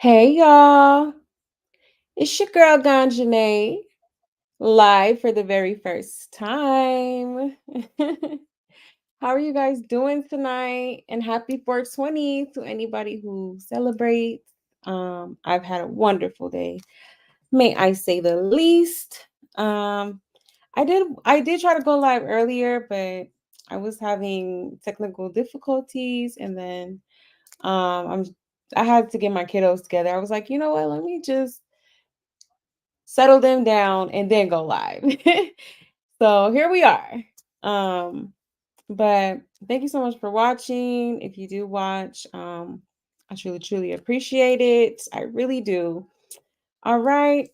Hey y'all, it's your girl Ganjanae, live for the very first time. How are you guys doing tonight? And happy 420 to anybody who celebrates. I've had a wonderful day, may I say the least. Um, I did try to go live earlier, but I was having technical difficulties, and then I'm I had to get my kiddos together. I was like, you know what? Let me just settle them down and then go live. So here we are. Um, but thank you so much for watching. If you do watch, I truly, truly appreciate it. I really do. All right.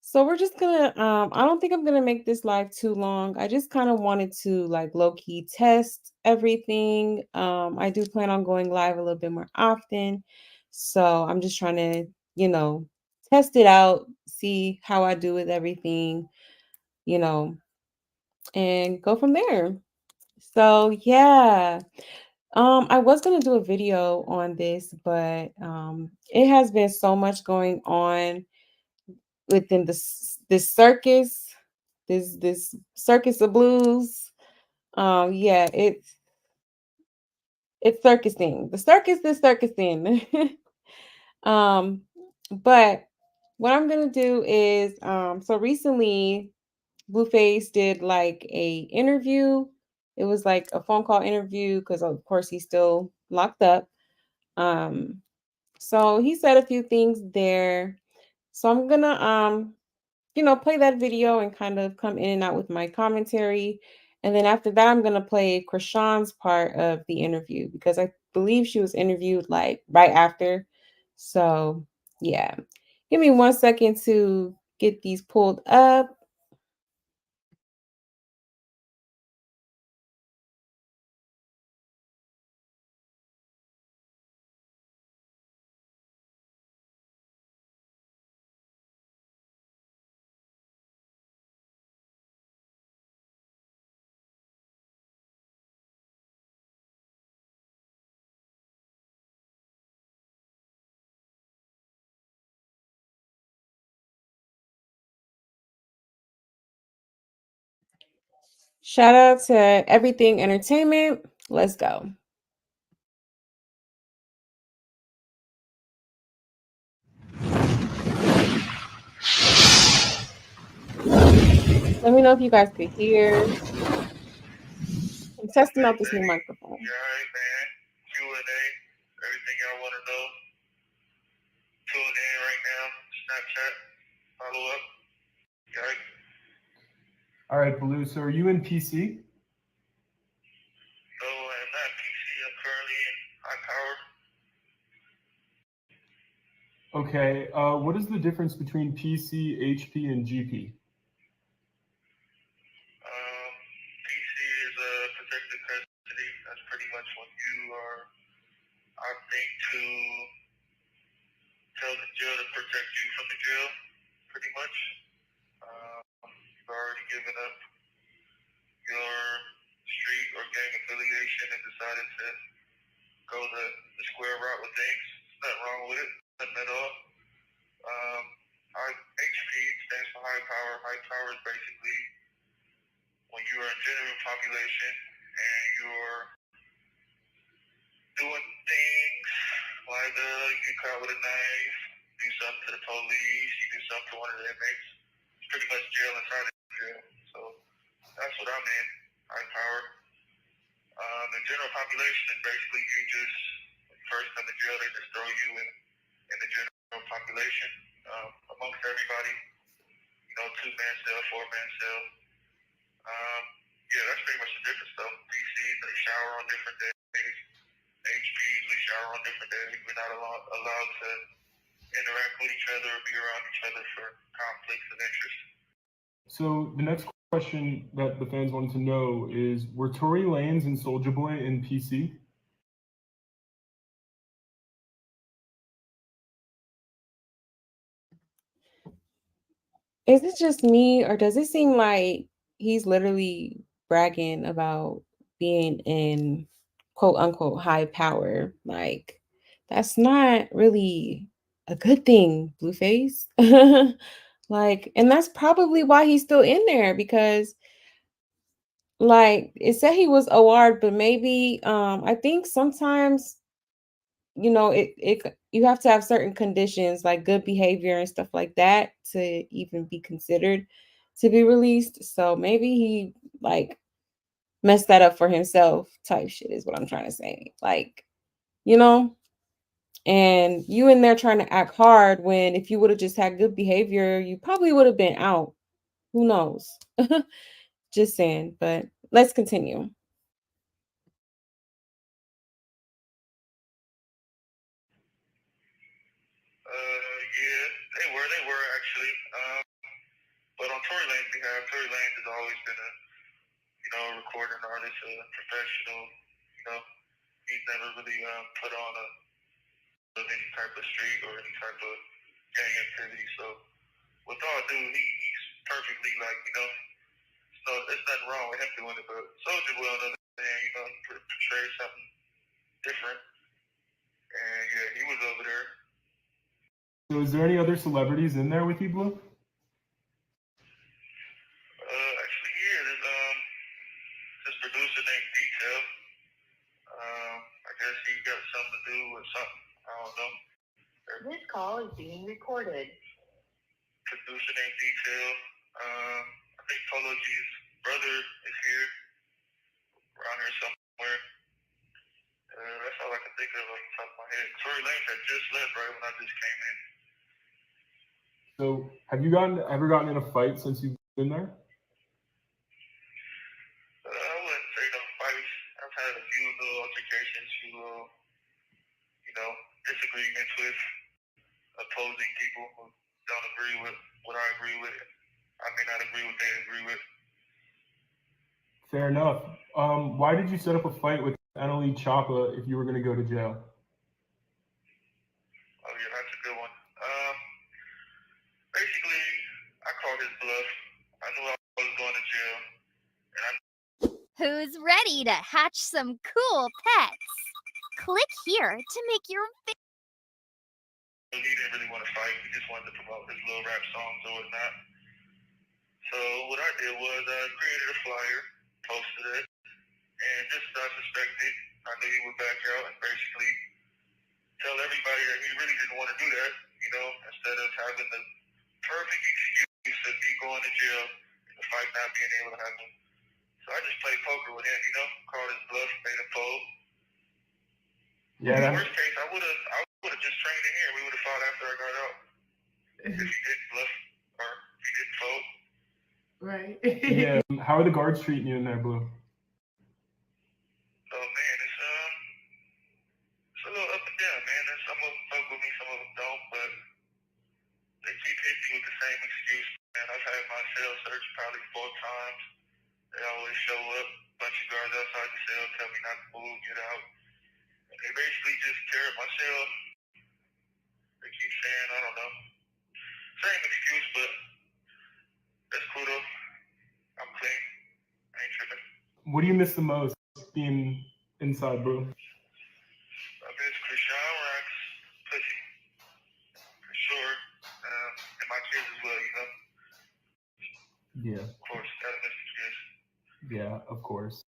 So we're just gonna I don't think I'm gonna make this live too long. I just kind of wanted to like low-key test everything. I do plan on going live a little bit more often. So I'm just trying to, you know, test it out, see how I do with everything, you know, and go from there. So yeah. I was gonna do a video on this, but it has been so much going on within this circus, this circus of blues. Yeah, it's circusing. The circus is circusing. um, but what I'm gonna do is so recently Blueface did like a interview. It was like a phone call interview because of course he's still locked up. Um, so he said a few things there. So I'm gonna play that video and kind of come in and out with my commentary. And then after that, I'm gonna play Chrisean's part of the interview because I believe she was interviewed like right after. So yeah. Give me 1 second to get these pulled up. Shout out to Everything Entertainment. Let's go. Let me know if you guys could hear. I'm testing out this new microphone. You're all right, man. Q&A, everything y'all want to know. Tune in right now. Snapchat, follow up. You all right? All right, Blue. So are you in PC? No, I'm not PC. I'm currently in high power. Okay. What is the difference between PC, HP, and GP? PC is a protected custody. That's pretty much when you are opting to tell the jail to protect you from the jail, pretty much. You've already given up your street or gang affiliation and decided to go the square route with things. There's nothing wrong with it, nothing at all. HP stands for high power. High power is basically when you are in general population and you're doing things like you get caught with a knife, do something to the police, you do something to one of the inmates. It's pretty much jail inside of jail. So that's what I'm in, high power. The general population is basically you just, when you first come to jail, they just throw you in the general population amongst everybody. You know, 2-man cell, 4-man cell. Yeah, that's pretty much the difference though. PCs, they shower on different days. HPs, we shower on different days. We're not allowed to interact with each other or be around each other for conflicts of interest. So the next question that the fans wanted to know is, were Tory Lanez and Soulja Boy in PC? Is it just me, or does it seem like he's literally bragging about being in quote unquote high power? Like, that's not really a good thing, Blueface. Like, and that's probably why he's still in there because like it said he was OR, but maybe I think sometimes you have to have certain conditions like good behavior and stuff like that to even be considered to be released. So maybe he like messed that up for himself type shit is what I'm trying to say. Like, you know, and you in there trying to act hard when if you would have just had good behavior, you probably would have been out. Who knows? Just saying, but let's continue. Yeah, they were actually. But on Tory Lane's behalf, Tory Lanez has always been a, recording artist, a professional. You know, he's never really put on of any type of street or any type of gang activity. So with all due, he's perfectly like, so there's nothing wrong with him doing it. But Soulja Boy on the other hand, he portrays something different. And yeah, he was over there. So, is there any other celebrities in there with you, Blue? Actually, yeah, there's this producer named Detail. I guess he got something to do with something. I don't know. This call is being recorded. Producer named Detail. I think Polo G's brother is here, around here somewhere. That's all I can think of off the top of my head. Tory Lanez had just left right when I just came in. So, have you ever gotten in a fight since you've been there? I wouldn't say no fights. I've had a few little altercations, few little, disagreements with opposing people who don't agree with what I agree with. I may not agree with what they agree with. Fair enough. Why did you set up a fight with Annalie Choppa if you were going to go to jail? Oh yeah, that's a good one. Basically, I called his bluff. I knew I was going to jail, and I Who's ready to hatch some cool pets? Click here to make your he didn't really want to fight. He just wanted to promote his little rap songs or whatnot. So what I did was I created a flyer, posted it, and just as I suspected, I knew he would back out and basically tell everybody that he really didn't want to do that, instead of having the perfect excuse of me going to jail and the fight not being able to happen. So I just played poker with him, called his bluff, made him fold. Yeah. In the worst case, I would have just trained in here. We would have fought after I got out. If he didn't bluff or if he didn't fold. Right. Yeah. How are the guards treating you in there, Blue? Oh man, it's a little up and down, man. And some of them fuck with me, some of them don't, but they keep hitting me with the same excuse, man. I've had my cell searched probably 4 times. They always show up, bunch of guards outside the cell, tell me not to move, get out. And they basically just tear up my cell. They keep saying, I don't know. Same excuse, but that's cool though. I'm clean. I ain't tripping. What do you miss the most being inside, Blue? I miss Chrisean Rock's pussy. For sure. And my kids as well, Yeah. Of course, gotta miss the kids. Yeah, of course.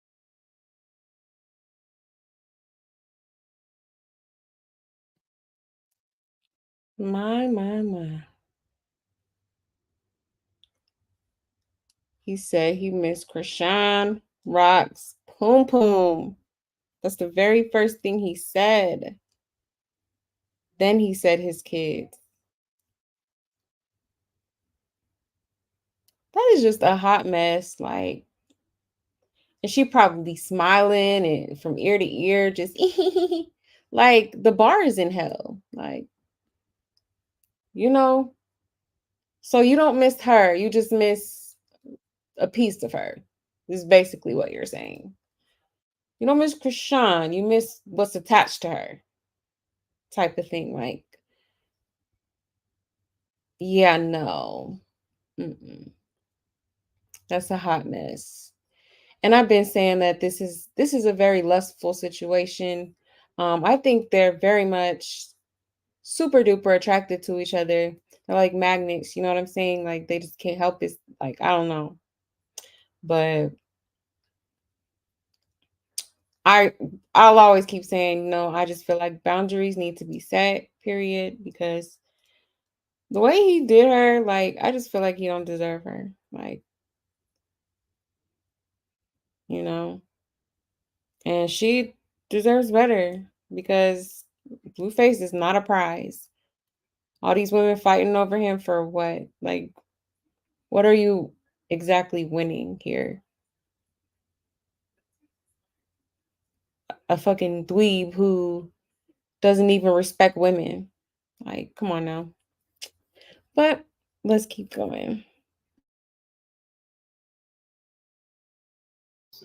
My. He said he missed Chrisean Rock's poom poom. That's the very first thing he said. Then he said his kids. That is just a hot mess. Like, and she probably smiling and from ear to ear, just like the bar is in hell. Like, you know, so you don't miss her. You just miss a piece of her. Is basically what you're saying. You don't miss Chrisean. You miss what's attached to her. Type of thing. Like, yeah, no. Mm-mm. That's a hot mess. And I've been saying that this is a very lustful situation. I think they're very much super duper attracted to each other. They're like magnets, you know what I'm saying? Like they just can't help it. Like I don't know. But I I'll always keep saying, no, I just feel like boundaries need to be set, period, because the way he did her, like I just feel like he don't deserve her. Like, you know, and she deserves better because Blueface is not a prize. All these women fighting over him for what? Like, what are you exactly winning here? A fucking dweeb who doesn't even respect women. Like, come on now. But let's keep going.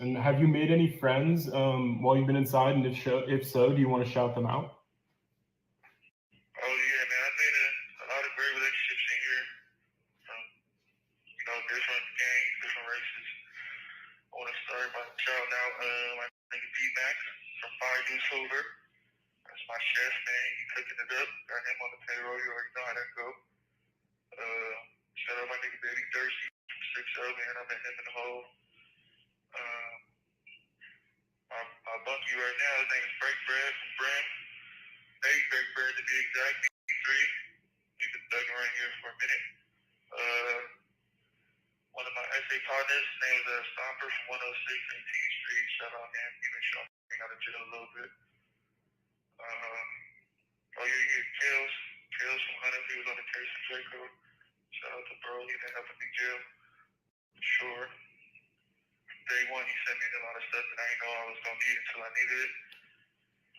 And have you made any friends while you've been inside? And if so, do you want to shout them out? Oh yeah, man, I made a lot of great relationships in here. From different gangs, different races. I want to start by shouting out my nigga D-Max from Fire Deuce Hoover. That's my chef, man. He cooking it up. Got him on the payroll. You already know how that go. Shout out my nigga Baby Thirsty from 6-0, man. I met him in the hole. My bunkie right now, his name is Break Bread from Brim. Hey, Break Bread to be exact, B3. He's been thugging right here for a minute. One of my essay partners, his name is Stomper from 106 18th Street. Shout out, man. He been showing out of jail a little bit. Oh, yeah, Kales. Kales from Hunter, he was on the case from Draco. Shout out to bro, he been helping me jail. For sure. Day one, he sent me a lot of stuff that I didn't know I was going to need until I needed it.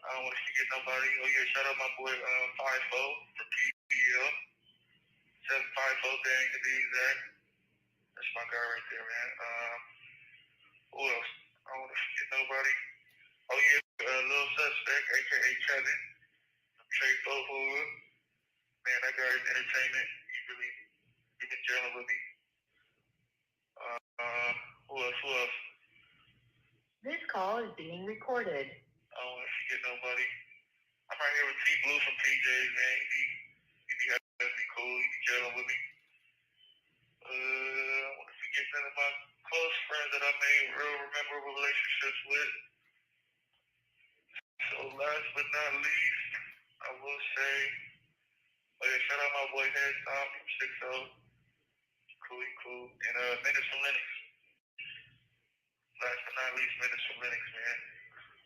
I don't want to forget nobody. Oh, yeah, shout out my boy 5-4 from PBL. 750 dang to be exact. That's my guy right there, man. Who else? I don't want to forget nobody. Oh, yeah, Little Suspect, a.k.a. Kevin. From Trade Bohood. Man, that guy is entertainment. He been jailing with me. Who else? This call is being recorded. I don't want to forget nobody. I'm right here with T Blue from PJ's, man. He be having me cool. He be jailing with me. I don't want to forget none of my close friends that I made real memorable relationships with. So last but not least, I will say, oh yeah, shout out my boy Head Tom from 6-0. Cool. And Minutes from Linux. Last but not least, Minutes from Linux, man.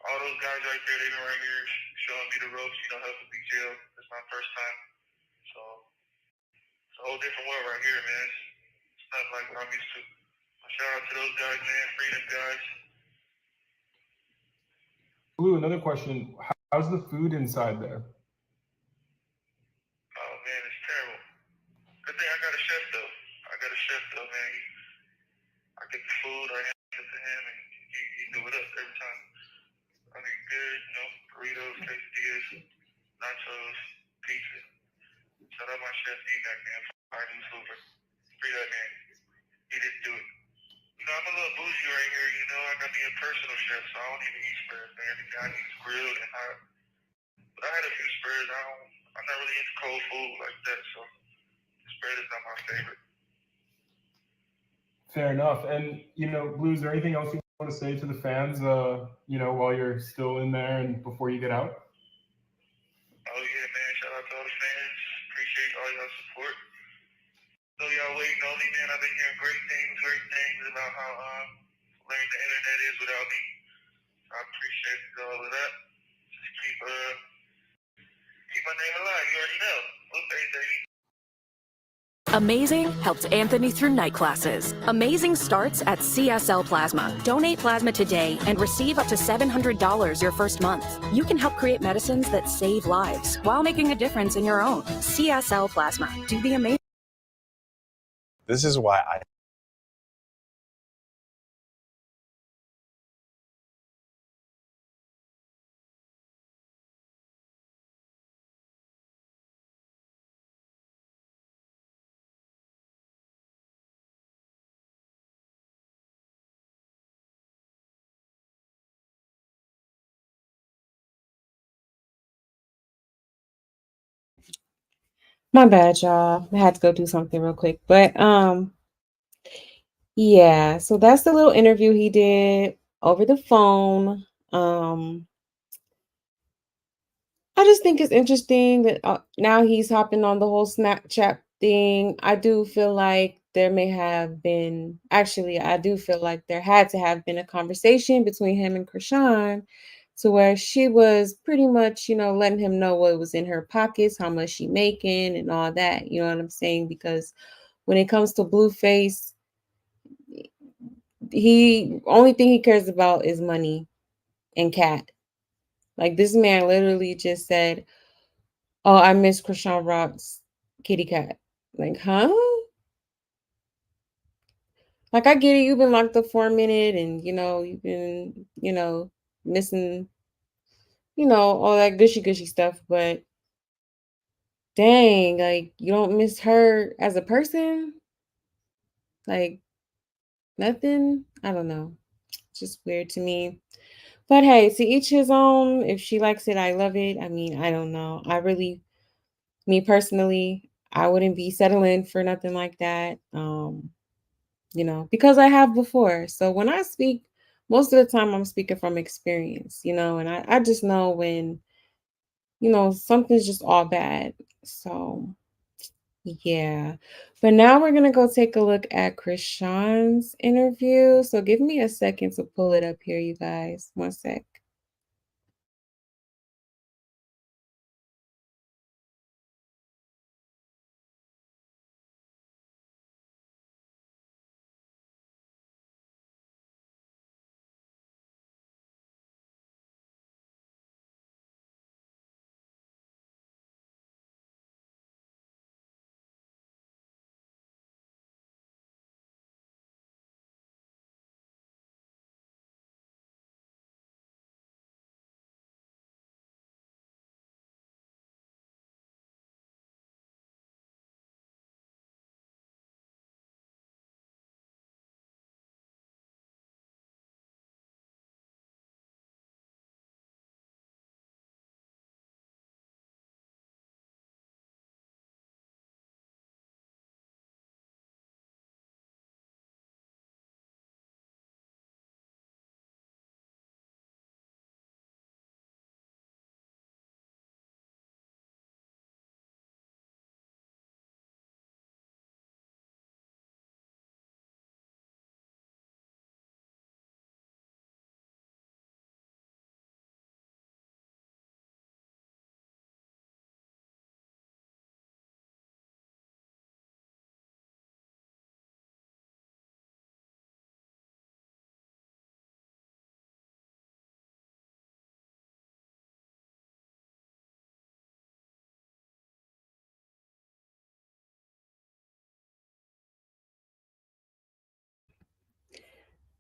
All those guys right there, they've been right here showing me the ropes, helping me jail. It's my first time. So it's a whole different world right here, man. It's not like what I'm used to. Shout out to those guys, man. Freedom guys. Blue, another question. How's the food inside there? Oh, man, it's terrible. Good thing I got a chef, though. Man. I get the food, I hand it to him, and he do it up every time. I mean, good, burritos, quesadillas, nachos, pizza. Shout out my chef, D-Mac, man. Fire Deuce Hoover. Free that man. He didn't do it. I'm a little bougie right here, I got me a personal chef, so I don't even eat spurs, man. Everything I need is grilled and hot. But I had a few spurs. I'm not really into cold food like that, so spread is not my favorite. Fair enough. And, Blue, is there anything else you want to say to the fans, while you're still in there and before you get out? Oh, yeah, man. Shout out to all the fans. Appreciate all y'all support. I know y'all waiting on me, man. I've been hearing great things about how lame the internet is without me. I appreciate all of that. Just keep my name alive. You already know. Blueface, baby. Amazing helped Anthony through night classes. Amazing starts at CSL Plasma. Donate plasma today and receive up to $700 your first month. You can help create medicines that save lives while making a difference in your own. CSL Plasma. Do the amazing. This is why I My bad, y'all. I had to go do something real quick. But yeah, so that's the little interview he did over the phone. I just think it's interesting that now he's hopping on the whole Snapchat thing. I do feel like there may have been, actually, I do feel like there had to have been a conversation between him and Chrisean to where she was pretty much, letting him know what was in her pockets, how much she making and all that. You know what I'm saying? Because when it comes to Blueface, he only thing he cares about is money and cat. Like this man literally just said, "Oh, I miss Chrisean Rock's kitty cat." Like, huh? Like, I get it. You've been locked up for a minute and, you've been, missing, all that gushy gushy stuff. But dang, like, you don't miss her as a person? Like, nothing? I don't know. It's just weird to me. But hey, to each his own. If she likes it, I love it. I mean, I don't know. Me personally, I wouldn't be settling for nothing like that. Because I have before. So when I speak, most of the time I'm speaking from experience, and I just know when, something's just all bad. So yeah. But now we're gonna go take a look at Chrisean's interview. So give me a second to pull it up here, you guys. One sec.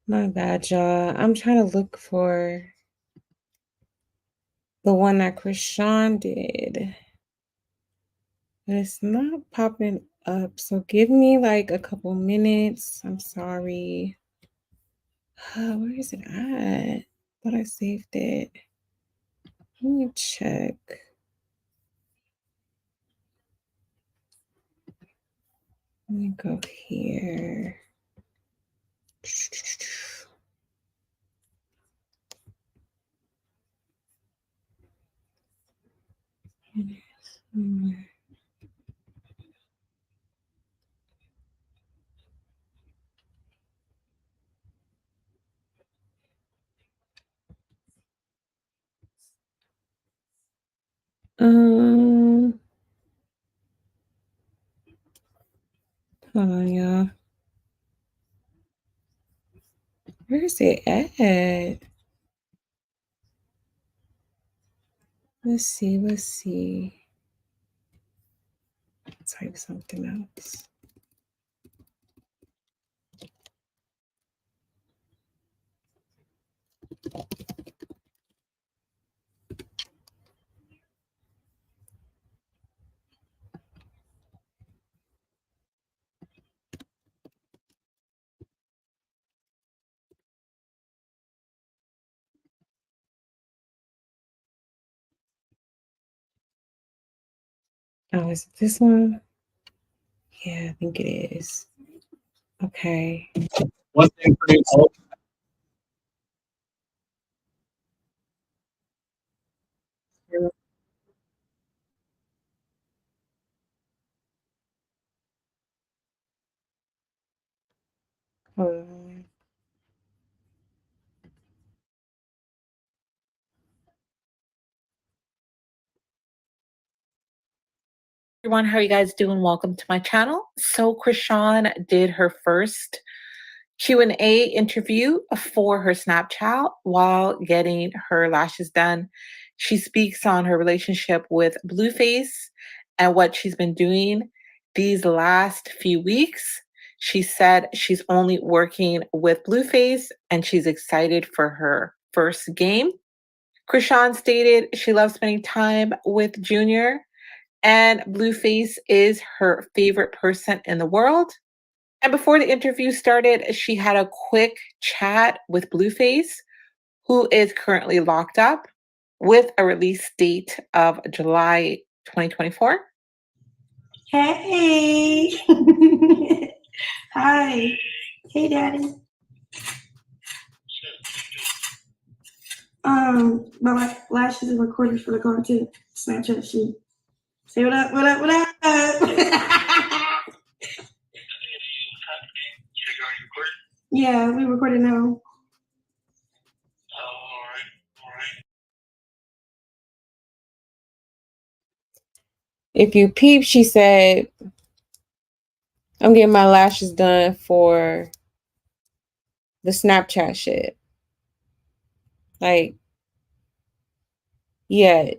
My bad, y'all. I'm trying to look for the one that Chrisean did. But it's not popping up. So give me like a couple minutes. I'm sorry. Where is it at? Thought I saved it. Let me check. Let me go here. Um, Hold on, y'all. Where is it at? Let's see. Let's see. Type something else. Oh, is it this one? Yeah, I think it is. Okay. One thing for me, Hold on. Everyone, how are you guys doing? Welcome to my channel. So Chrisean did her first Q&A interview for her Snapchat while getting her lashes done. She speaks on her relationship with Blueface and what she's been doing these last few weeks. She said she's only working with Blueface and she's excited for her first game. Chrisean stated she loves spending time with Junior and Blueface is her favorite person in the world. And before the interview started, she had a quick chat with Blueface, who is currently locked up with a release date of July 2024. Hey. Hi. Hey, Daddy. My lashes are recorded for the content Snapchat shoot. Say what up, what up, what up? Yeah, we recorded now. If you peep, she said, I'm getting my lashes done for the Snapchat shit. Like, yeah.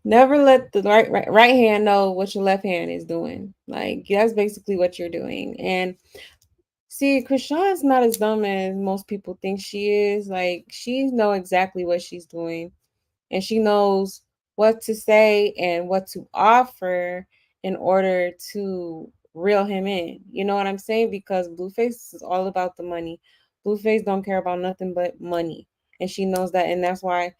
Never let the right hand know what your left hand is doing. Like, that's basically what you're doing. And see, Chrisean's not as dumb as most people think she is. Like, she knows exactly what she's doing. And she knows what to say and what to offer in order to reel him in. You know what I'm saying? Because Blueface is all about the money. Blueface don't care about nothing but money. And she knows that. And that's why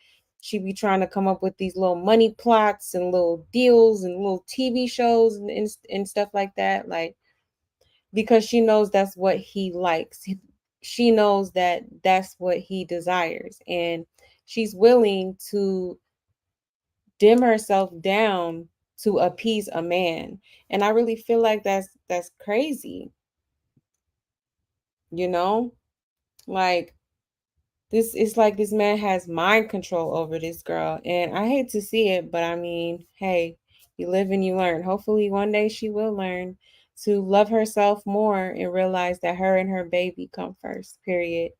she be trying to come up with these little money plots and little deals and little TV shows and stuff like that. Like, because she knows that's what he likes. She knows that that's what he desires. And she's willing to dim herself down to appease a man. And I really feel like that's crazy. You know? Like, this is like this man has mind control over this girl. And I hate to see it, but I mean, hey, you live and you learn. Hopefully one day she will learn to love herself more and realize that her and her baby come first, period.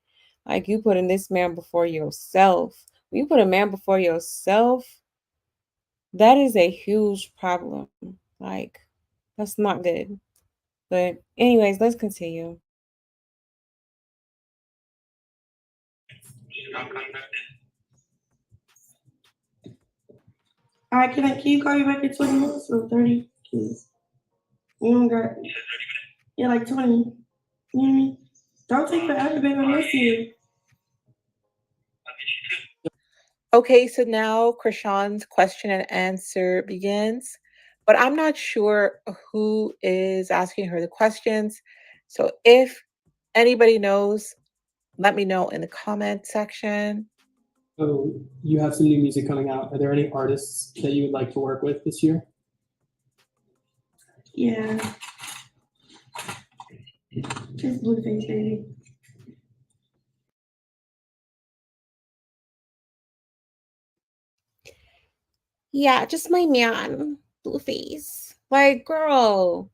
Like, you putting this man before yourself. When you put a man before yourself, that is a huge problem. Like, that's not good. But anyways, let's continue. All right, can you call me back in 20 minutes or 30? Cause you don't got, yeah, like 20. You know what I mean? Don't take forever, baby. I miss you. Okay, so now Chrisean's question and answer begins, but I'm not sure who is asking her the questions. So if anybody knows, let me know in the comment section. So you have some new music coming out. Are there any artists that you would like to work with this year? Yeah. Just Blueface, baby. Yeah, just my man, Blueface. Like, girl.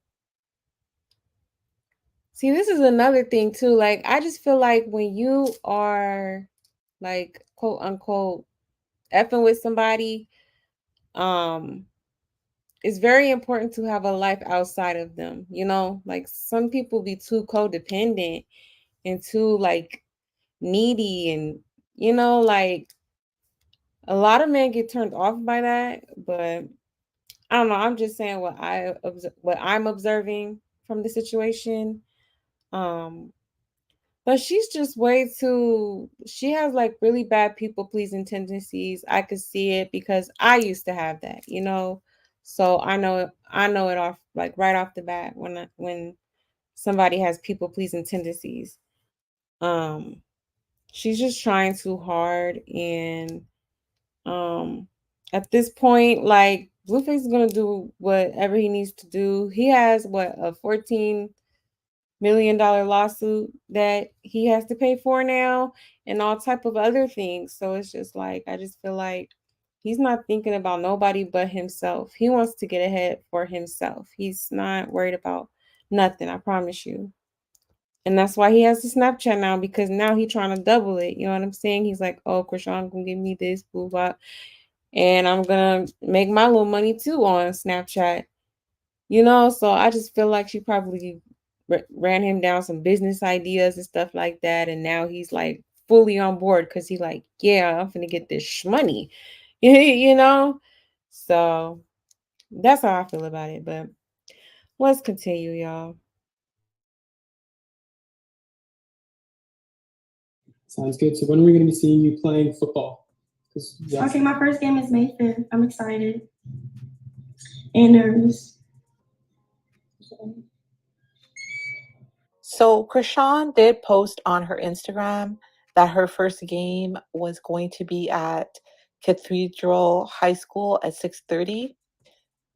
See, this is another thing too. Like, I just feel like when you are, like, quote unquote effing with somebody, um, it's very important to have a life outside of them. You know, like, some people be too codependent and too, like, needy, and like, a lot of men get turned off by that. But I don't know, I'm just saying what I'm observing from the situation. But But she's just way too, she has like really bad people pleasing tendencies. I could see it because I used to have that, you know. So I know it off like right off the bat when somebody has people pleasing tendencies. Um she's just trying too hard, and um at this point, like, Blueface is gonna do whatever he needs to do. He has what, a $14 million lawsuit that he has to pay for now, and all type of other things. So it's just like, I just feel like he's not thinking about nobody but himself. He wants to get ahead for himself. He's not worried about nothing, I promise you. And that's why he has the Snapchat now, because now he's trying to double it. You know what I'm saying? He's like, oh, Chrisean gonna give me this, blah, blah. And I'm gonna make my little money too on Snapchat. You know, so I just feel like she probably ran him down some business ideas and stuff like that. And now he's like fully on board because he's like, yeah, I'm finna get this money, you know? So that's how I feel about it. But let's continue, y'all. Sounds good. So when are we going to be seeing you playing football? Okay, my first game is May 5th. I'm excited and nervous. So Chrisean did post on her Instagram that her first game was going to be at Cathedral High School at 6:30,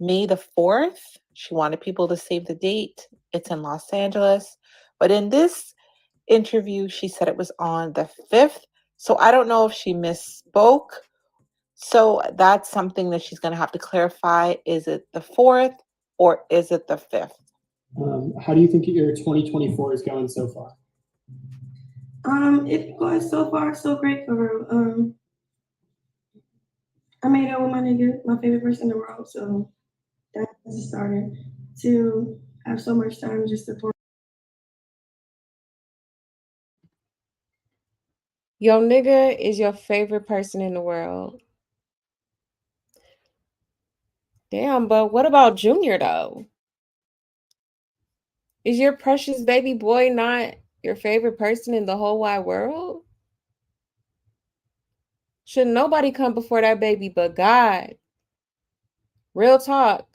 May the 4th. She wanted people to save the date. It's in Los Angeles. But in this interview, she said it was on the 5th. So I don't know if she misspoke. So that's something that she's going to have to clarify. Is it the 4th or is it the 5th? How do you think your 2024 is going so far? It's going so far so great for her. I made up with my nigga, my favorite person in the world, so that's started to have so much time just to pour. Your nigga is your favorite person in the world. Damn, but what about Junior though? Is your precious baby boy not your favorite person in the whole wide world? Should nobody come before that baby but God? Real talk.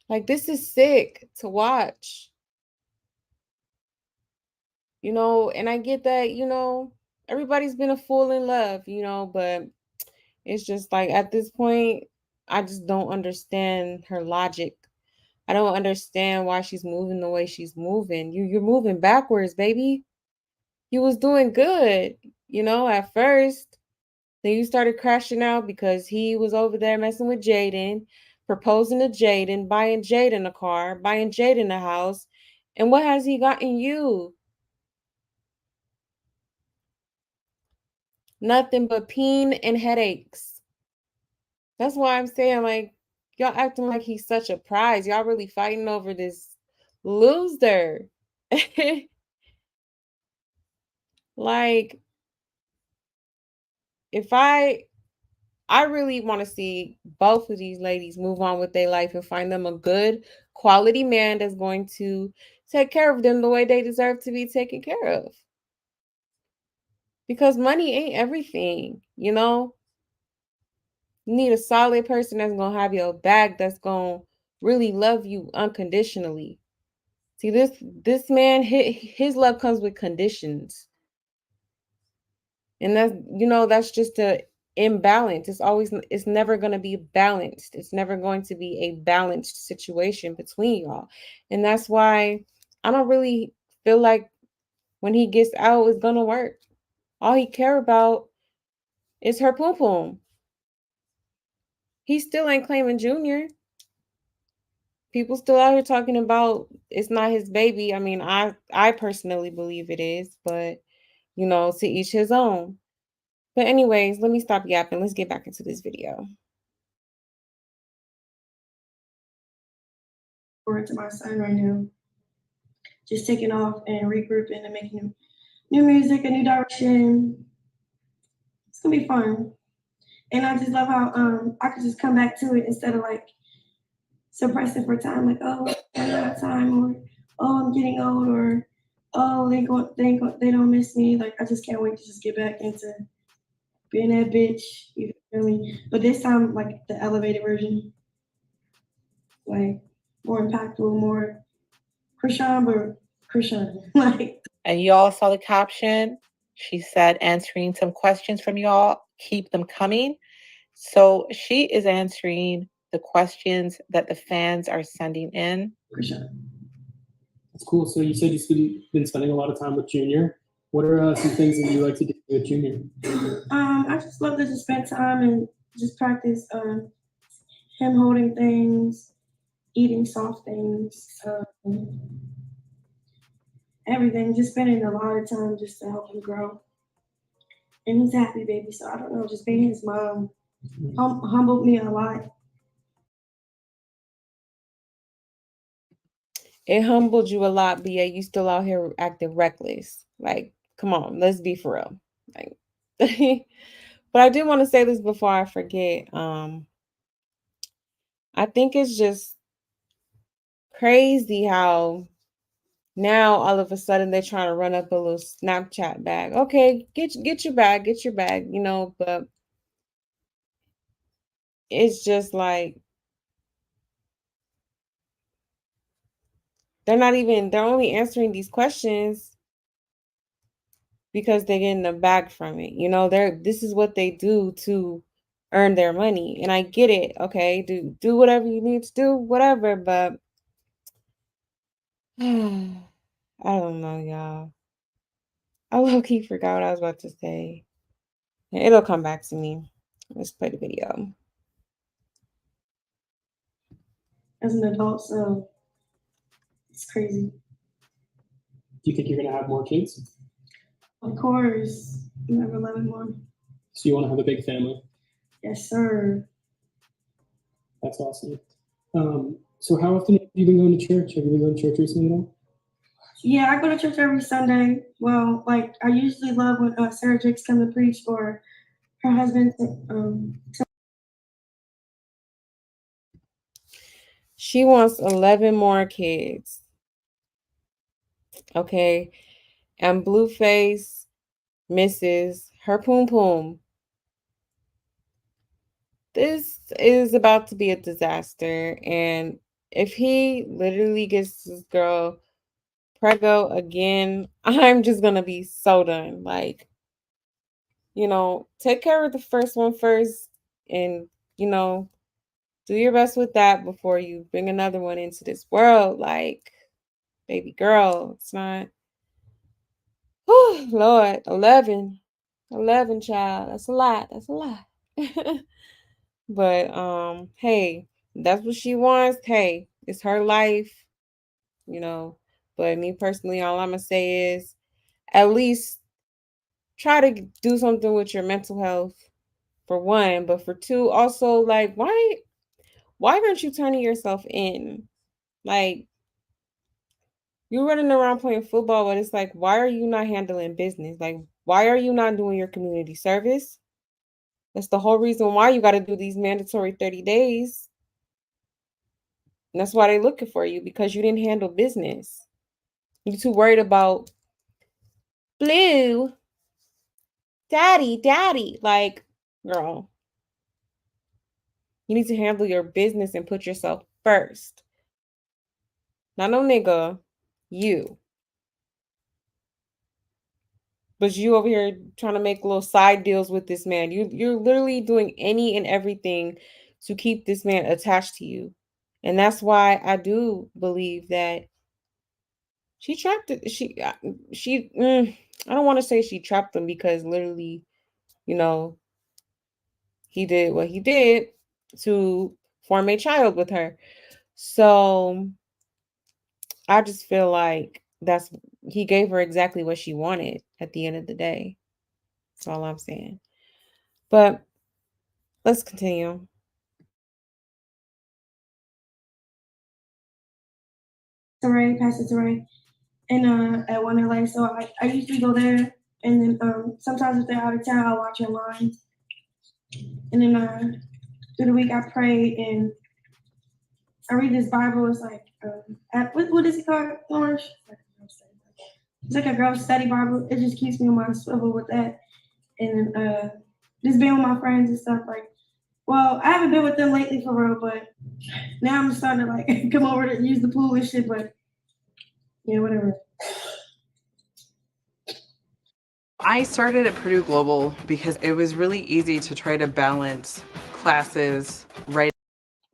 Like, this is sick to watch. You know, and I get that, you know, everybody's been a fool in love, you know, but it's just like at this point, I just don't understand her logic. I don't understand why she's moving the way she's moving. You're moving backwards, baby. You was doing good, you know, at first. Then you started crashing out because he was over there messing with Jaidyn, proposing to Jaidyn, buying Jaidyn a car, buying Jaidyn a house. And what has he gotten you? Nothing but pain and headaches. That's why I'm saying, like, y'all acting like he's such a prize. Y'all really fighting over this loser. Like, if I really want to see both of these ladies move on with their life and find them a good quality man that's going to take care of them the way they deserve to be taken care of. Because money ain't everything, you know? You need a solid person that's going to have your back, that's going to really love you unconditionally. See, this man, his love comes with conditions. And that's, you know, that's just a imbalance. It's never going to be balanced. It's never going to be a balanced situation between y'all. And that's why I don't really feel like when he gets out, it's going to work. All he care about is her poom poom. He still ain't claiming Junior. People still out here talking about it's not his baby. I mean, I personally believe it is, but you know, to each his own. But anyways, let me stop yapping. Let's get back into this video. Forward to my son right now. Just taking off and regrouping and making new music, a new direction. It's gonna be fun. And I just love how I could just come back to it instead of like suppressing for time, like, oh, I don't have time, or oh, I'm getting old, or oh, they don't miss me. Like, I just can't wait to just get back into being that bitch. You feel me? But this time, like the elevated version, like more impactful, more Chrisean, but Chrisean. Like, And you all saw the caption. She said, answering some questions from y'all. Keep them coming. So she is answering the questions that the fans are sending in. Chrisean. That's cool. So you said you've been spending a lot of time with Junior. What are some things that you like to do with Junior? I just love to just spend time and just practice him holding things, eating soft things, everything. Just spending a lot of time just to help him grow. And he's a happy baby, so I don't know, just being his mom humbled me a lot. It humbled you a lot, but yet you still out here acting reckless. Like, come on, let's be for real. Like, but I do want to say this before I forget. I think it's just crazy how now all of a sudden they're trying to run up a little Snapchat bag. Okay, get your bag, you know, but it's just like they're only answering these questions because they're getting a bag from it. You know, this is what they do to earn their money. And I get it. Okay, do whatever you need to do, whatever, but I don't know, y'all. I low-key forgot what I was about to say. It'll come back to me. Let's play the video. As an adult, so it's crazy. Do you think you're gonna have more kids? Of course, never 11 more. So you want to have a big family? Yes, sir. That's awesome. So how often have you been going to church? Have you been going to church recently at all? Yeah, I go to church every Sunday. Well, like I usually love when Sarah Jakes come to preach for her husband. She wants 11 more kids. Okay. And Blueface misses her poom poom. This is about to be a disaster. And if he literally gets this girl prego again, I'm just going to be so done. Like, you know, take care of the first one first and, you know, do your best with that before you bring another one into this world. Like, baby girl, it's not. Oh, Lord, 11. 11, child. That's a lot. That's a lot. But hey, that's what she wants. Hey, it's her life, you know. But me personally, all I'm gonna say is at least try to do something with your mental health for one, but for two, also like why aren't you turning yourself in? Like you're running around playing football, but it's like, why are you not handling business? Like, why are you not doing your community service? That's the whole reason why you got to do these mandatory 30 days. And that's why they're looking for you because you didn't handle business. You're too worried about Blue, daddy. Like, girl, you need to handle your business and put yourself first. Not no nigga, you. But you over here trying to make little side deals with this man. You're literally doing any and everything to keep this man attached to you. And that's why I do believe that she trapped it. I don't want to say she trapped him because literally, you know, he did what he did to form a child with her. So I just feel like he gave her exactly what she wanted at the end of the day. That's all I'm saying. But let's continue. Pastor Teray, and at One LA. So I usually go there, and then sometimes if they're out of town, I'll watch online. And then through the week, I pray and I read this Bible. It's like what is it called, Orange? It's like a girl study Bible. It just keeps me on my swivel with that. And just being with my friends and stuff. Like, well, I haven't been with them lately for real, but now I'm starting to like come over to use the pool and shit. But yeah, whatever. I started at Purdue Global because it was really easy to try to balance classes, right?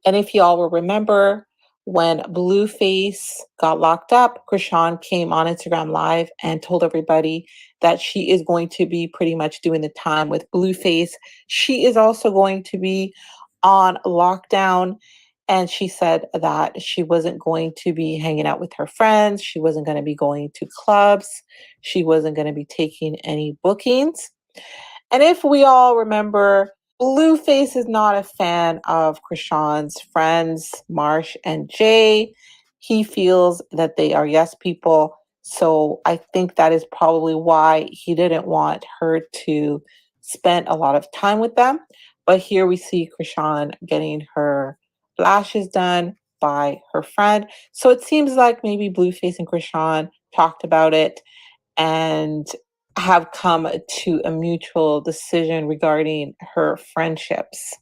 And if y'all will remember, when Blueface got locked up, Chrisean came on Instagram Live and told everybody that she is going to be pretty much doing the time with Blueface. She is also going to be on lockdown. And she said that she wasn't going to be hanging out with her friends. She wasn't going to be going to clubs. She wasn't going to be taking any bookings. And if we all remember, Blueface is not a fan of Chrisean's friends, Marsh and Jay. He feels that they are yes people. So I think that is probably why he didn't want her to spend a lot of time with them. But here we see Chrisean getting her lashes done by her friend. So it seems like maybe Blueface and Chrisean talked about it and have come to a mutual decision regarding her friendships.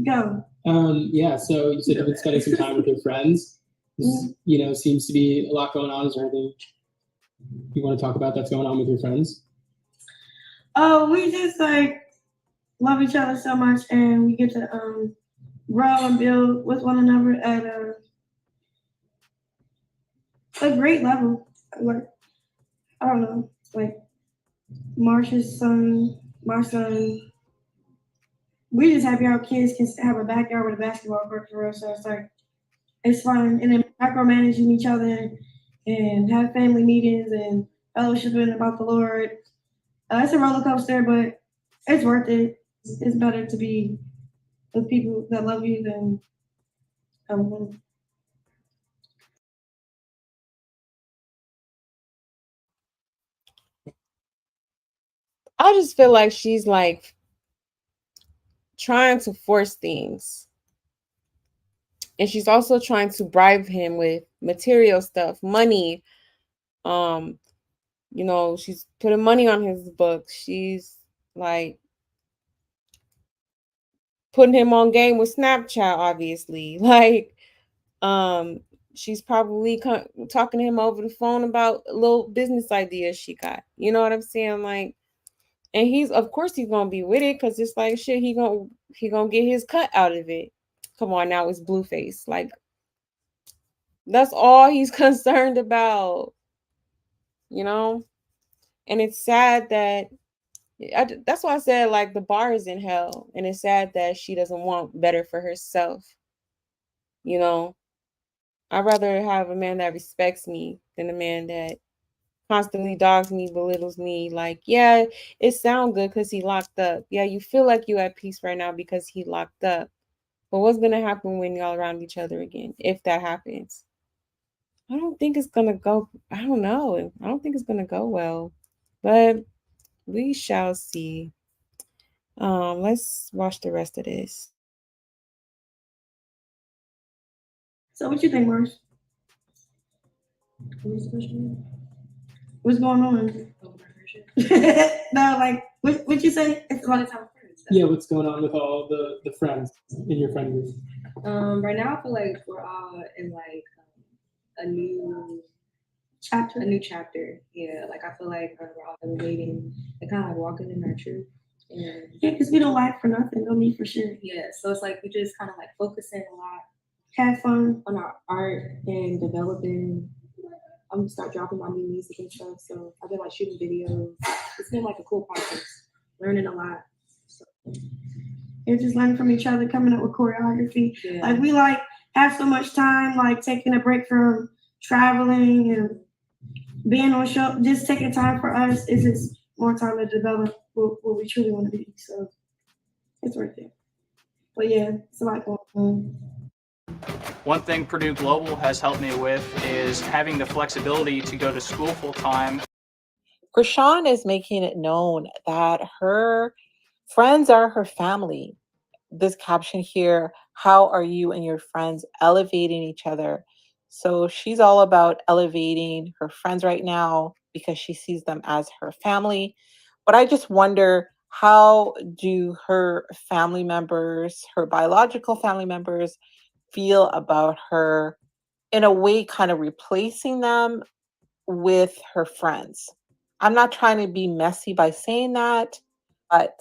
Go. Yeah, so you said you've been spending some time with your friends. Seems to be a lot going on. Is there anything you want to talk about that's going on with your friends? Oh, we just like love each other so much, and we get to grow and build with one another at a great level. Like, I don't know, like Marsh's son, my son. We just happy our kids can have a backyard with a basketball court for real. So it's like it's fun, and then micromanaging each other and have family meetings and fellowshipping about the Lord. It's a roller coaster, but it's worth it. It's better to be with people that love you than I just feel like she's like trying to force things. And she's also trying to bribe him with material stuff, money. She's putting money on his books. She's like putting him on game with Snapchat, obviously. Like, she's probably talking to him over the phone about little business ideas she got. You know what I'm saying? Like, and he's of course he's gonna be with it because it's like shit. He gonna get his cut out of it. Come on, now it's Blueface. Like, that's all he's concerned about. And it's sad that that's why I said like the bar is in hell, and it's sad that she doesn't want better for herself. I'd rather have a man that respects me than a man that constantly dogs me, belittles me. Like, yeah, it sounds good because he locked up. Yeah, you feel like you at peace right now because he locked up. But what's gonna happen when y'all around each other again, if that happens? I don't think it's gonna go. I don't know. I don't think it's gonna go well. But we shall see. Let's watch the rest of this. So what you think, Marsh? What's going on? No, like what you say? It's a lot of time. Yeah, what's going on with all the friends in your friend group? Right now I feel like we're all in like a new chapter. Yeah, like I feel like we're all elevating and kind of like walking in our truth. And yeah, because we don't lack for nothing, no need for sure. Yeah, so it's like we just kind of like focusing a lot, have fun on our art and developing. I'm gonna start dropping my new music and stuff. So I've been like shooting videos. It's been like a cool process, learning a lot. So you're just learning from each other, coming up with choreography. Yeah. Like we like have so much time, like taking a break from traveling and being on show. Just taking time for us is just more time to develop what we truly want to be. So it's worth it. But yeah, it's a lot going on. One thing Purdue Global has helped me with is having the flexibility to go to school full time. Chrisean is making it known that her friends are her family. This caption here, how are you and your friends elevating each other? So she's all about elevating her friends right now because she sees them as her family. But I just wonder, how do her family members, her biological family members, feel about her, in a way, kind of replacing them with her friends? I'm not trying to be messy by saying that, but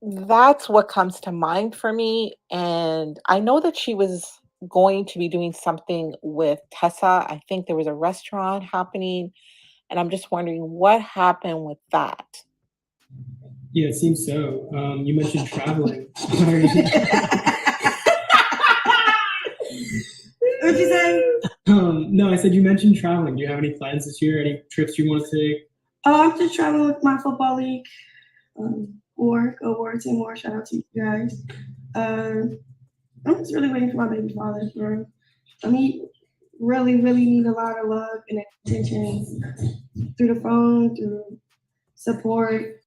that's what comes to mind for me. And I know that she was going to be doing something with Tessa. I think there was a restaurant happening, and I'm just wondering what happened with that. Yeah, it seems so. You mentioned traveling. What'd you say? No, I said you mentioned traveling. Do you have any plans this year? Any trips you want to take? Oh, I'm just traveling with my football league. Go War, Team War. Shout out to you guys. I'm just really waiting for my baby father, bro. I mean, really need a lot of love and attention through the phone, through support.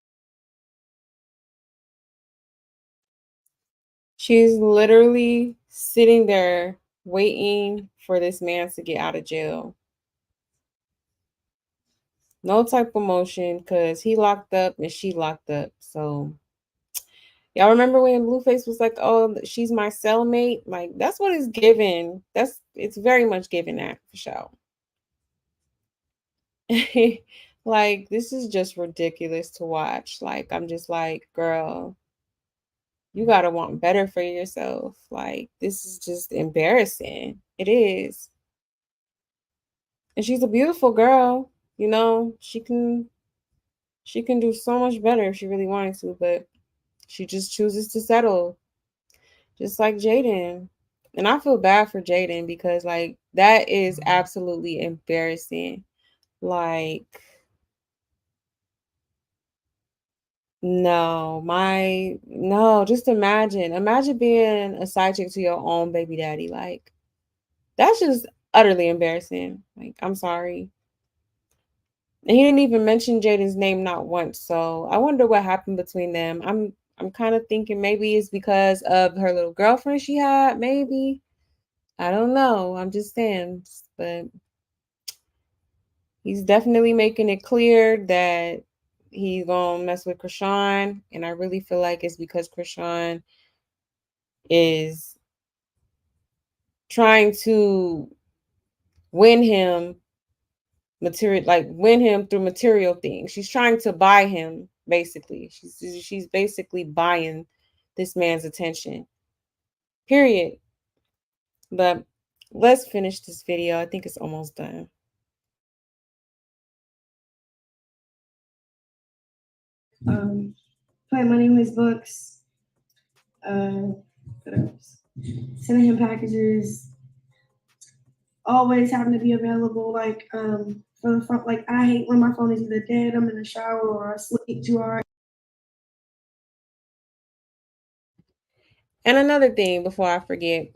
She's literally sitting there waiting for this man to get out of jail. No type of motion because he locked up and she locked up. So y'all remember when Blueface was like, "Oh, she's my cellmate"? Like that's what it's given. It's very much given that for sure. Like this is just ridiculous to watch. Like I'm just like, girl, you gotta want better for yourself. Like this is just embarrassing. It is. And she's a beautiful girl. You know, she can do so much better if she really wanted to, but she just chooses to settle. Just like Jaidyn. And I feel bad for Jaidyn because like that is absolutely embarrassing. Like no, just imagine being a side chick to your own baby daddy. Like that's just utterly embarrassing. Like I'm sorry. And he didn't even mention Jaidyn's name not once. So I wonder what happened between them. I'm kind of thinking maybe it's because of her little girlfriend she had, maybe. I don't know. I'm just saying, but he's definitely making it clear that he's gonna mess with Chrisean, and I really feel like it's because Chrisean is trying to win him win him through material things. She's trying to buy him, basically. She's basically buying this man's attention. Period. But let's finish this video. I think it's almost done. Put money in his books. What else? Sending him packages. Always having to be available, like for the phone. Like I hate when my phone is either dead, I'm in the shower, or I sleep too hard. And another thing before I forget,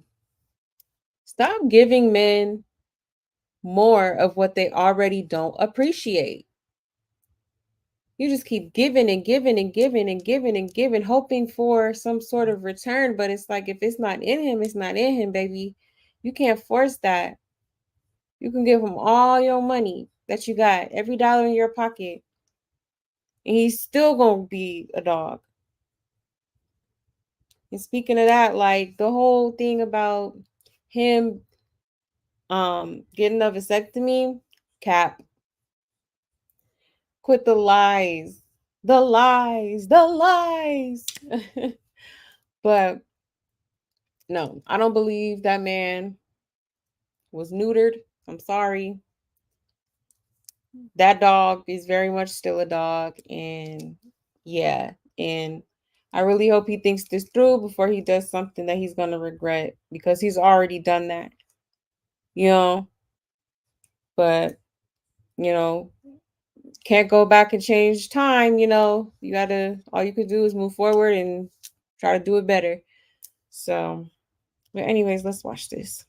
stop giving men more of what they already don't appreciate. You just keep giving and giving and giving and giving and giving, hoping for some sort of return. But it's like, if it's not in him, it's not in him, baby. You can't force that. You can give him all your money that you got, every dollar in your pocket, and he's still going to be a dog. And speaking of that, like the whole thing about him getting a vasectomy, cap. Quit the lies. The lies. The lies. But no, I don't believe that man was neutered. I'm sorry. That dog is very much still a dog. And yeah. And I really hope he thinks this through before he does something that he's going to regret, because he's already done that. You know? But, you know, can't go back and change time. You know, all you could do is move forward and try to do it better. So, but anyways, let's watch this.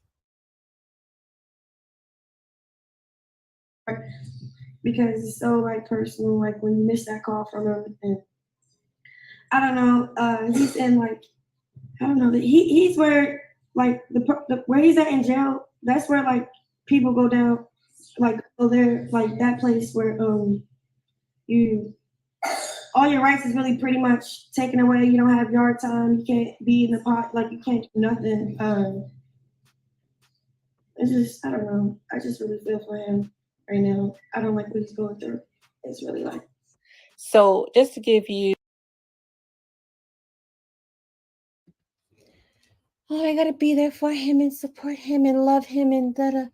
Because it's so like personal, like when you miss that call from him, and I don't know, he's in like, I don't know, he's where like the where he's at in jail. That's where like people go down, like go there, like that place where you all your rights is really pretty much taken away. You don't have yard time. You can't be in the pot. Like you can't do nothing. It's just I don't know. I just really feel for him right now. I don't like what he's going through. It's really like. So just to give you. Oh, I gotta be there for him and support him and love him and da-da.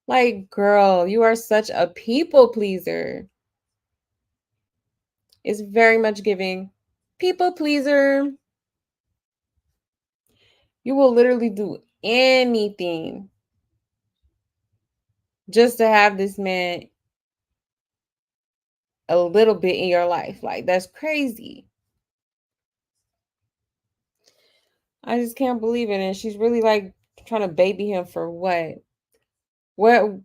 Like, girl, you are such a people pleaser. It's very much giving people pleaser. You will literally do anything just to have this man a little bit in your life. Like, that's crazy. I just can't believe it. And she's really like trying to baby him for what? Did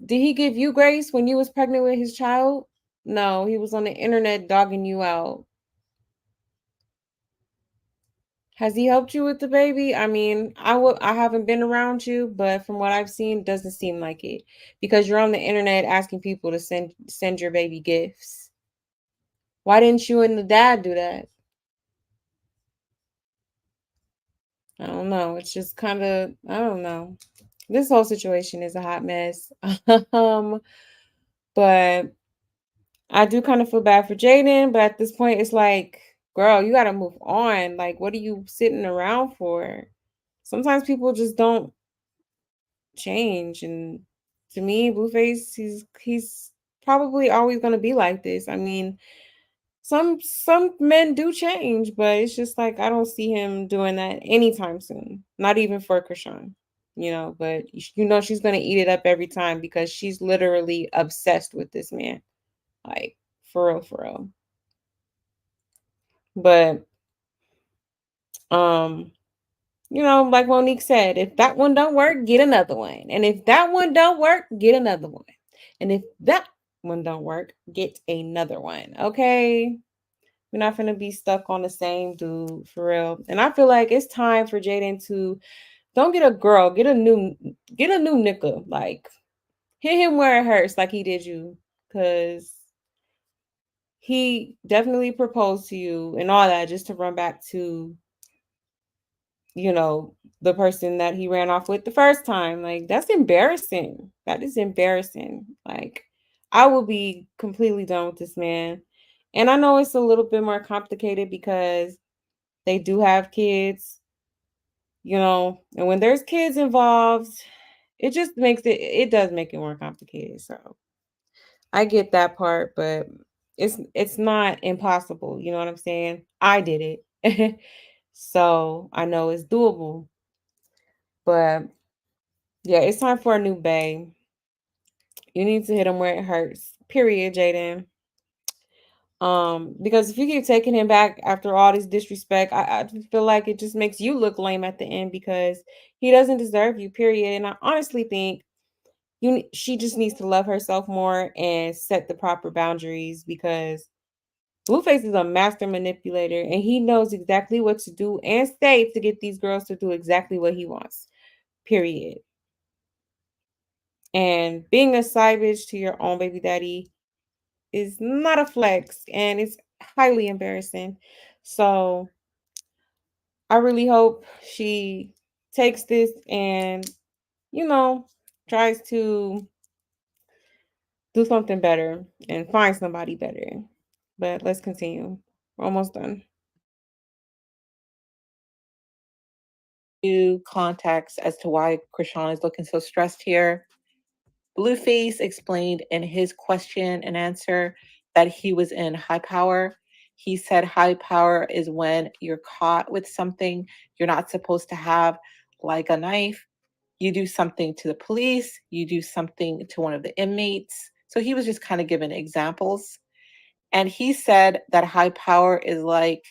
he give you grace when you was pregnant with his child? No, he was on the internet dogging you out. Has he helped you with the baby? I mean, I haven't been around you, but from what I've seen, it doesn't seem like it. Because you're on the internet asking people to send your baby gifts. Why didn't you and the dad do that? I don't know. It's just kind of, I don't know. This whole situation is a hot mess. But I do kind of feel bad for Jaidyn, but at this point, it's like, girl, you got to move on. Like, what are you sitting around for? Sometimes people just don't change. And to me, Blueface, he's probably always going to be like this. I mean, some men do change, but it's just like I don't see him doing that anytime soon. Not even for Chrisean, but she's going to eat it up every time because she's literally obsessed with this man. Like, for real, for real. But like Monique said, if that one don't work, get another one. And if that one don't work, get another one. And if that one don't work, get another one. Okay? We're not going to be stuck on the same dude, for real. And I feel like it's time for Jaidyn to don't get a girl, get a new nigga. Like, hit him where it hurts like he did you. Because he definitely proposed to you and all that just to run back to the person that he ran off with the first time. Like, that's embarrassing. That is embarrassing. Like, I will be completely done with this man. And I know it's a little bit more complicated because they do have kids, and when there's kids involved, it just it does make it more complicated. So I get that part, but it's not impossible. You know what I'm saying? I did it. So I know it's doable. But yeah, it's time for a new bae. You need to hit him where it hurts. Period, Jaidyn. Because if you keep taking him back after all this disrespect, I feel like it just makes you look lame at the end because he doesn't deserve you, period. And I honestly think she just needs to love herself more and set the proper boundaries because Blueface is a master manipulator and he knows exactly what to do and say to get these girls to do exactly what he wants. Period. And being a side bitch to your own baby daddy is not a flex and it's highly embarrassing. So I really hope she takes this and, tries to do something better and find somebody better. But let's continue. We're almost done. Context as to why Chrisean is looking so stressed here. Blueface explained in his question and answer that he was in high power. He said high power is when you're caught with something you're not supposed to have, like a knife. You do something to the police, you do something to one of the inmates. So he was just kind of giving examples. And he said that high power is like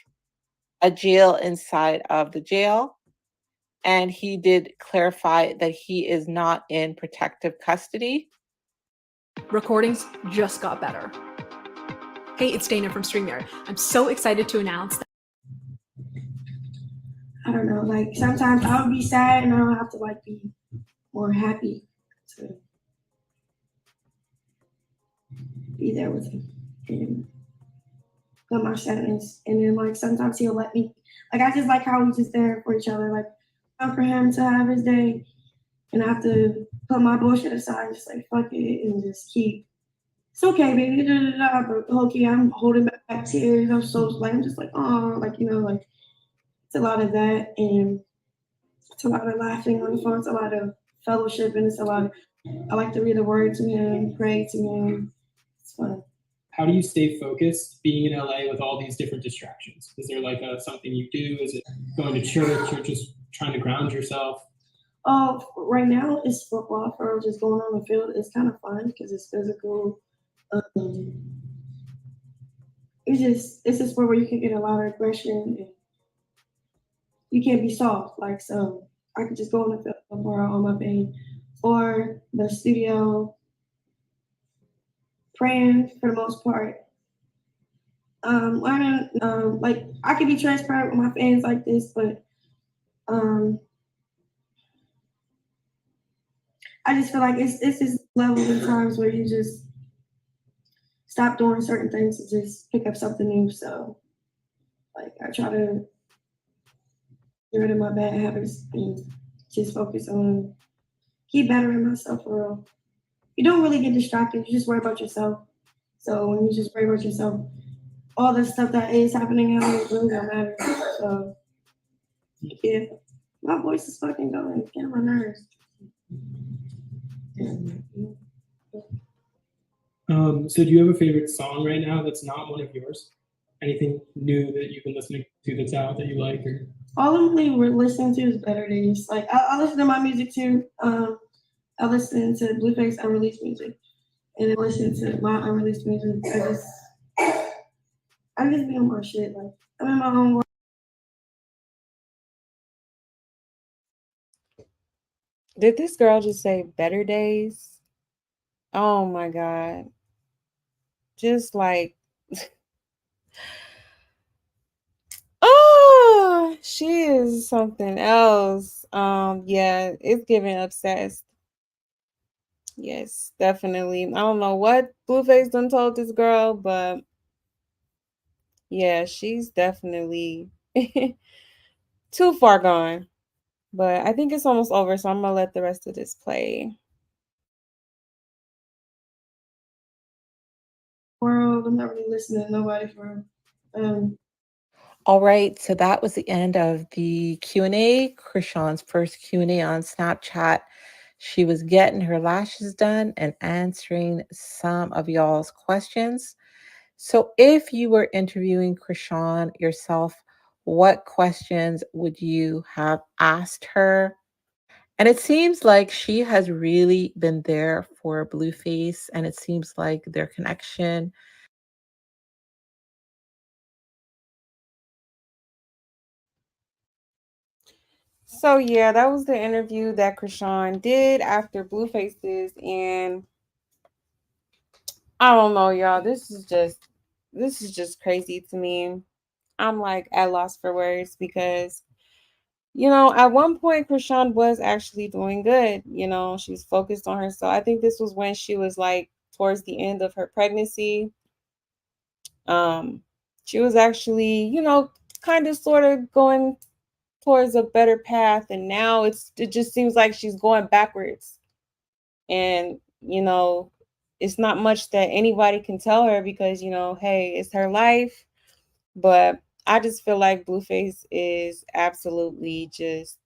a jail inside of the jail. And he did clarify that he is not in protective custody. Recordings just got better. Hey, it's Dana from StreamYard. I'm so excited to announce that. I don't know, like sometimes I'll be sad and I'll have to like be more happy to be there with him and put my sadness. And then like sometimes he'll let me, like I just like how we just there for each other. Like time for him to have his day and I have to put my bullshit aside and just like fuck it and just keep, it's okay, baby. Da, da, da, da. But okay, I'm holding back tears. I'm so like I'm just like, oh, like like it's a lot of that and it's a lot of laughing on the phone, it's a lot of fellowship and it's a lot of I like to read the word to him, pray to him. It's fun. How do you stay focused being in LA with all these different distractions? Is there like something you do? Is it going to church or just trying to ground yourself? Oh, right now it's football for just going on the field. It's kind of fun because it's physical. It's a sport where you can get a lot of aggression and you can't be soft. Like so, I could just go on the field or on my bed or the studio, praying for the most part. Learning, like I can be transparent with my fans like this, but I just feel like it's just levels and times where you just stop doing certain things to just pick up something new. So like I try to get rid of my bad habits and just focus on keep bettering myself for real. You don't really get distracted, you just worry about yourself. So when you just worry about yourself, all the stuff that is happening out here really don't matter. So yeah, my voice is fucking going, get on my nerves. So do you have a favorite song right now that's not one of yours? Anything new that you've been listening to that's out that you like? Or? All I'm we're listening to is Better Days. Like I listen to my music too. I listen to Blueface unreleased music, and I listen to my unreleased music. I just be on my shit. Like I'm in my own world. Did this girl just say better days? Oh my God. Just like, oh, she is something else. Yeah, it's giving obsessed. Yes, definitely. I don't know what Blueface done told this girl, but yeah, she's definitely too far gone. But I think it's almost over, so I'm gonna let the rest of this play. World. I'm not really listening to nobody for. All right, so that was the end of the Q&A, Chrisean's first Q&A on Snapchat. She was getting her lashes done and answering some of y'all's questions. So if you were interviewing Chrisean yourself, what questions would you have asked her? And it seems like she has really been there for Blueface, and it seems like their connection. So yeah, that was the interview that Chrisean did after Bluefaces, and I don't know, y'all. This is just crazy to me. I'm like at loss for words because at one point Chrisean was actually doing good. She was focused on herself. I think this was when she was like towards the end of her pregnancy. She was actually, kind of sort of going towards a better path, and now it just seems like she's going backwards. And it's not much that anybody can tell her because hey, it's her life. But I just feel like Blueface is absolutely just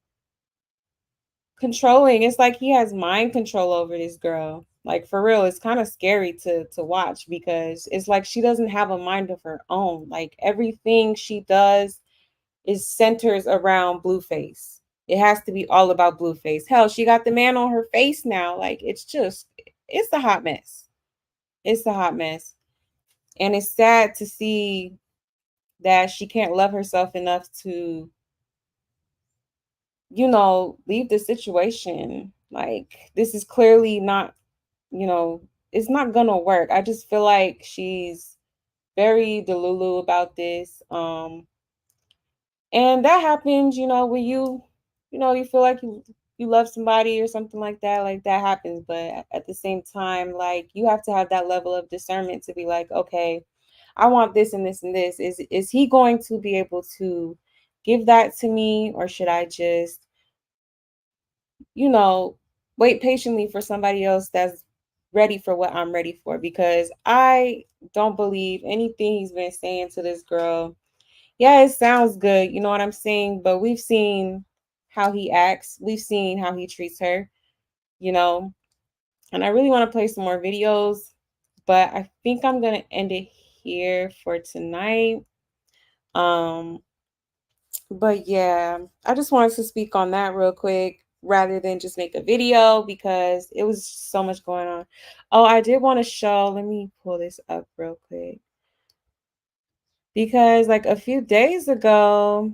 controlling. It's like he has mind control over this girl. Like for real, it's kind of scary to watch because it's like she doesn't have a mind of her own. Like everything she does is centers around Blueface. It has to be all about Blueface. Hell, she got the man on her face now. Like it's a hot mess. It's a hot mess. And it's sad to see that she can't love herself enough to leave the situation. Like this is clearly not, it's not gonna work. I just feel like she's very delulu about this. And that happens, when you feel like you love somebody or something like that happens. But at the same time, like, you have to have that level of discernment to be like, okay, I want this and this and this. Is he going to be able to give that to me, or should I just, you know, wait patiently for somebody else that's ready for what I'm ready for? Because I don't believe anything he's been saying to this girl. Yeah, it sounds good, you know what I'm saying? But we've seen how he acts, we've seen how he treats her, you know. And I really want to play some more videos, but I think I'm gonna end it here for tonight. Um, but yeah, I just wanted to speak on that real quick rather than just make a video because it was so much going on. Oh, I did want to show, let me pull this up real quick. Because like a few days ago,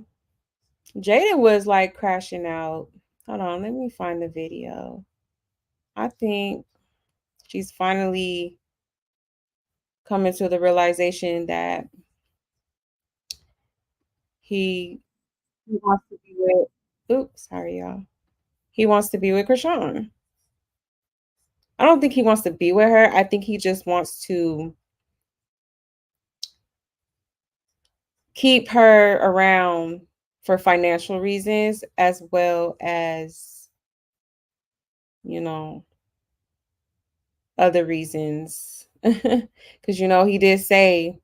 Jaidyn was like crashing out. Hold on, let me find the video. I think she's finally coming to the realization that he wants to be with, oops, sorry, y'all. He wants to be with Chrisean. I don't think he wants to be with her. I think he just wants to keep her around for financial reasons as well as, you know, other reasons. Because, you know, he did say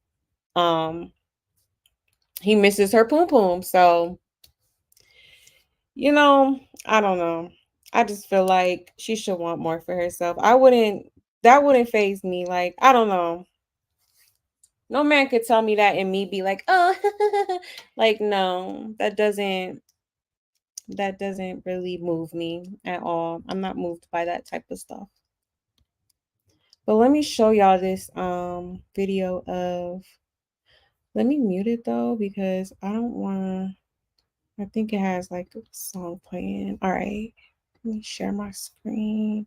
he misses her poom poom. So, you know, I don't know. I just feel like she should want more for herself. That wouldn't phase me. Like, I don't know. No man could tell me that and me be like, oh, like, no, that doesn't really move me at all. I'm not moved by that type of stuff. But let me show y'all this video of, let me mute it though, because I don't want to, I think it has like a song playing. All right, let me share my screen.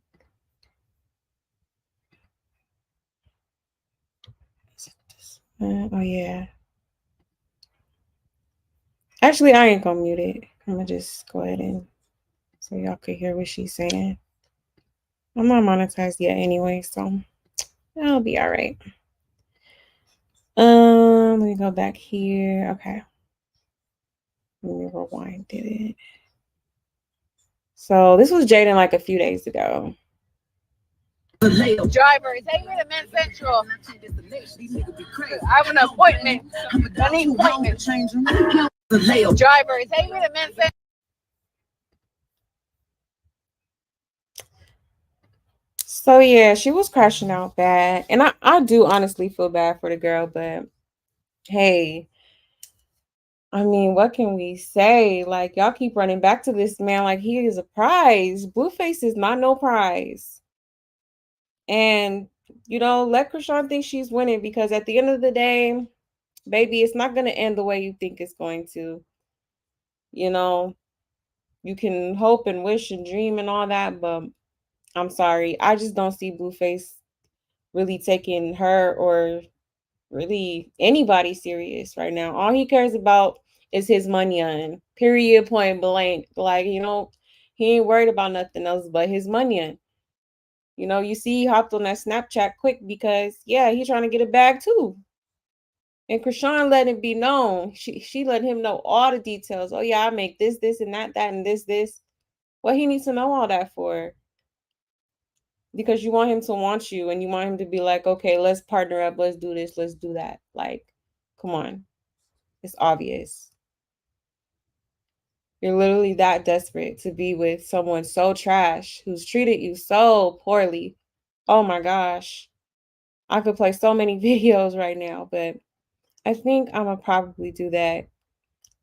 Oh yeah. Actually, I ain't gonna mute it. I'm gonna just go ahead and so y'all could hear what she's saying. I'm not monetized yet anyway, so that'll be all right. Let me go back here. Okay. Let me rewind it. So this was Jaidyn like a few days ago. Driver, take me to Men's Central. I have an appointment. I need an appointment. Driver, take me to Men's Central. So yeah, she was crashing out bad. And I do honestly feel bad for the girl, but hey, I mean, what can we say? Like, y'all keep running back to this man like he is a prize. Blueface is not no prize. And, you know, let Chrisean think she's winning, because at the end of the day, baby, it's not going to end the way you think it's going to. You know, you can hope and wish and dream and all that, but I'm sorry. I just don't see Blueface really taking her or really anybody serious right now. All he cares about is his money on, period, point blank. Like, you know, he ain't worried about nothing else but his money on. You know, you see he hopped on that Snapchat quick because, yeah, he's trying to get a bag too. And Chrisean let it be known. She let him know all the details. Oh, yeah, I make this, this, and that, and this. What he needs to know all that for? Because you want him to want you and you want him to be like, okay, let's partner up. Let's do this. Let's do that. Like, come on. It's obvious. You're literally that desperate to be with someone so trash who's treated you so poorly. Oh my gosh. I could play so many videos right now, but I think I'm gonna probably do that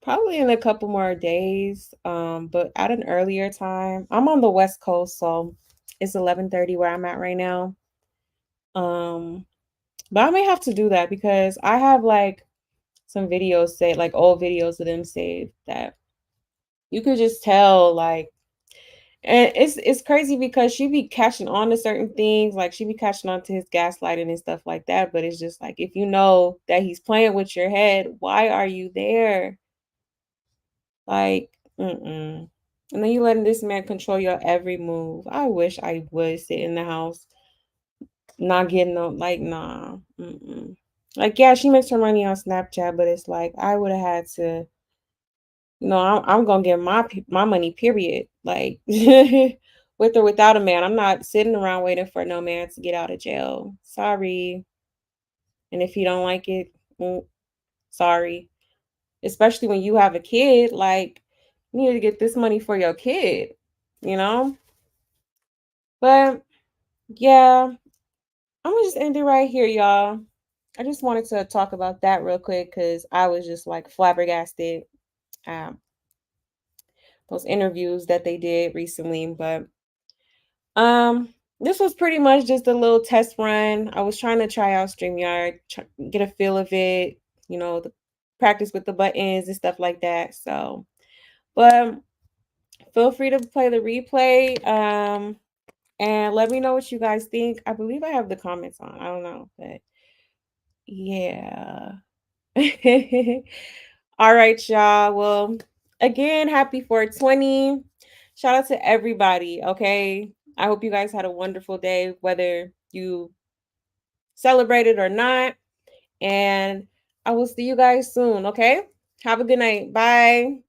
probably in a couple more days, but at an earlier time. I'm on the West Coast, so it's 11:30 where I'm at right now. But I may have to do that because I have like some videos saved, like old videos of them saved, that you could just tell, like, and it's crazy because she be catching on to certain things, like she be catching on to his gaslighting and stuff like that. But it's just like, if you know that he's playing with your head, why are you there? Like, And then you letting this man control your every move. I wish I would sit in the house, not getting no, like, nah. Mm-mm. Like, yeah, she makes her money on Snapchat, but it's like, I would have had to, I'm going to get my money, period. Like, with or without a man. I'm not sitting around waiting for no man to get out of jail. Sorry. And if you don't like it, sorry. Especially when you have a kid, like, you need to get this money for your kid, you know? But yeah, I'm gonna just end it right here, y'all. I just wanted to talk about that real quick because I was just like flabbergasted. Um, those interviews that they did recently, but this was pretty much just a little test run. I was trying to try out StreamYard, get a feel of it, the practice with the buttons and stuff like that. So, but feel free to play the replay. And let me know what you guys think. I believe I have the comments on. I don't know, but yeah. All right, y'all. Well, again, happy 420. Shout out to everybody, okay? I hope you guys had a wonderful day, whether you celebrated or not. And I will see you guys soon, okay? Have a good night. Bye.